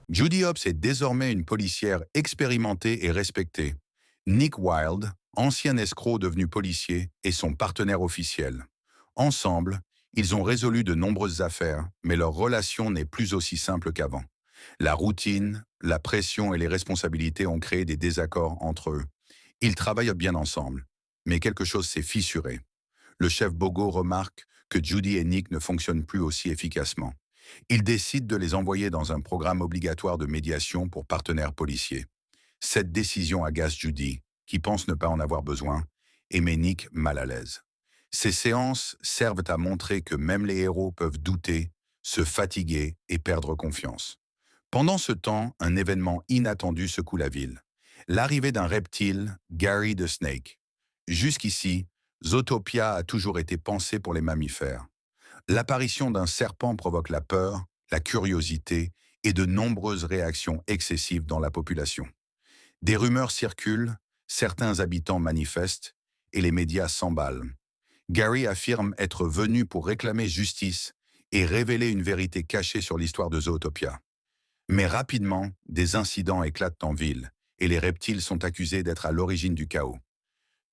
Judy Hopps est désormais une policière expérimentée et respectée. Nick Wilde, ancien escroc devenu policier, est son partenaire officiel. Ensemble, ils ont résolu de nombreuses affaires, mais leur relation n'est plus aussi simple qu'avant. La routine, la pression et les responsabilités ont créé des désaccords entre eux. Ils travaillent bien ensemble, mais quelque chose s'est fissuré. Le chef Bogo remarque que Judy et Nick ne fonctionnent plus aussi efficacement. Il décide de les envoyer dans un programme obligatoire de médiation pour partenaires policiers. Cette décision agace Judy, qui pense ne pas en avoir besoin, et met Nick mal à l'aise. Ces séances servent à montrer que même les héros peuvent douter, se fatiguer et perdre confiance. Pendant ce temps, un événement inattendu secoue la ville. L'arrivée d'un reptile, Gary the Snake. Jusqu'ici, Zootopia a toujours été pensée pour les mammifères. L'apparition d'un serpent provoque la peur, la curiosité et de nombreuses réactions excessives dans la population. Des rumeurs circulent, certains habitants manifestent et les médias s'emballent. Gary affirme être venu pour réclamer justice et révéler une vérité cachée sur l'histoire de Zootopia. Mais rapidement, des incidents éclatent en ville et les reptiles sont accusés d'être à l'origine du chaos.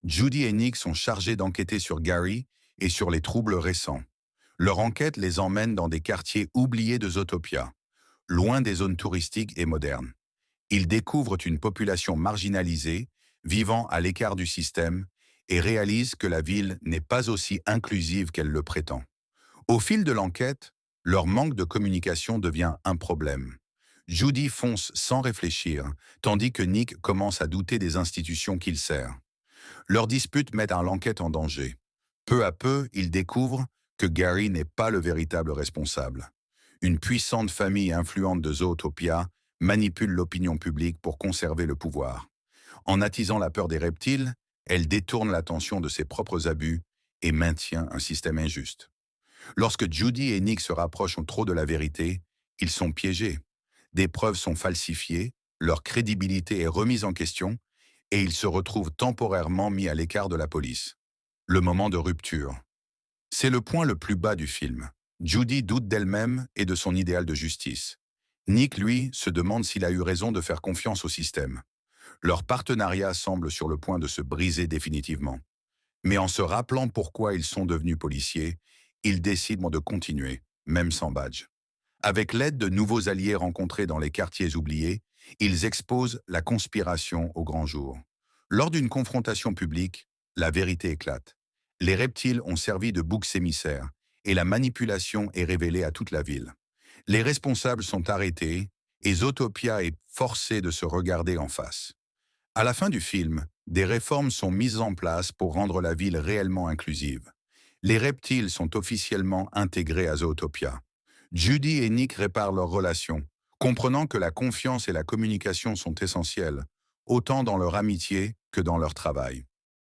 Judy et Nick sont chargés d'enquêter sur Gary et sur les troubles récents. Leur enquête les emmène dans des quartiers oubliés de Zootopia, loin des zones touristiques et modernes. Ils découvrent une population marginalisée, vivant à l'écart du système, et réalisent que la ville n'est pas aussi inclusive qu'elle le prétend. Au fil de l'enquête, leur manque de communication devient un problème. Judy fonce sans réfléchir, tandis que Nick commence à douter des institutions qu'il sert. Leur dispute met l'enquête en danger. Peu à peu, ils découvrent que Gary n'est pas le véritable responsable. Une puissante famille influente de Zootopia manipule l'opinion publique pour conserver le pouvoir. En attisant la peur des reptiles, elle détourne l'attention de ses propres abus et maintient un système injuste. Lorsque Judy et Nick se rapprochent trop de la vérité, ils sont piégés. Des preuves sont falsifiées, leur crédibilité est remise en question et ils se retrouvent temporairement mis à l'écart de la police. Le moment de rupture. C'est le point le plus bas du film. Judy doute d'elle-même et de son idéal de justice. Nick, lui, se demande s'il a eu raison de faire confiance au système. Leur partenariat semble sur le point de se briser définitivement. Mais en se rappelant pourquoi ils sont devenus policiers, ils décident de continuer, même sans badge. Avec l'aide de nouveaux alliés rencontrés dans les quartiers oubliés, ils exposent la conspiration au grand jour. Lors d'une confrontation publique, la vérité éclate. Les reptiles ont servi de boucs émissaires et la manipulation est révélée à toute la ville. Les responsables sont arrêtés et Zootopia est forcée de se regarder en face. À la fin du film, des réformes sont mises en place pour rendre la ville réellement inclusive. Les reptiles sont officiellement intégrés à Zootopia. Judy et Nick réparent leur relation, comprenant que la confiance et la communication sont essentielles, autant dans leur amitié que dans leur travail.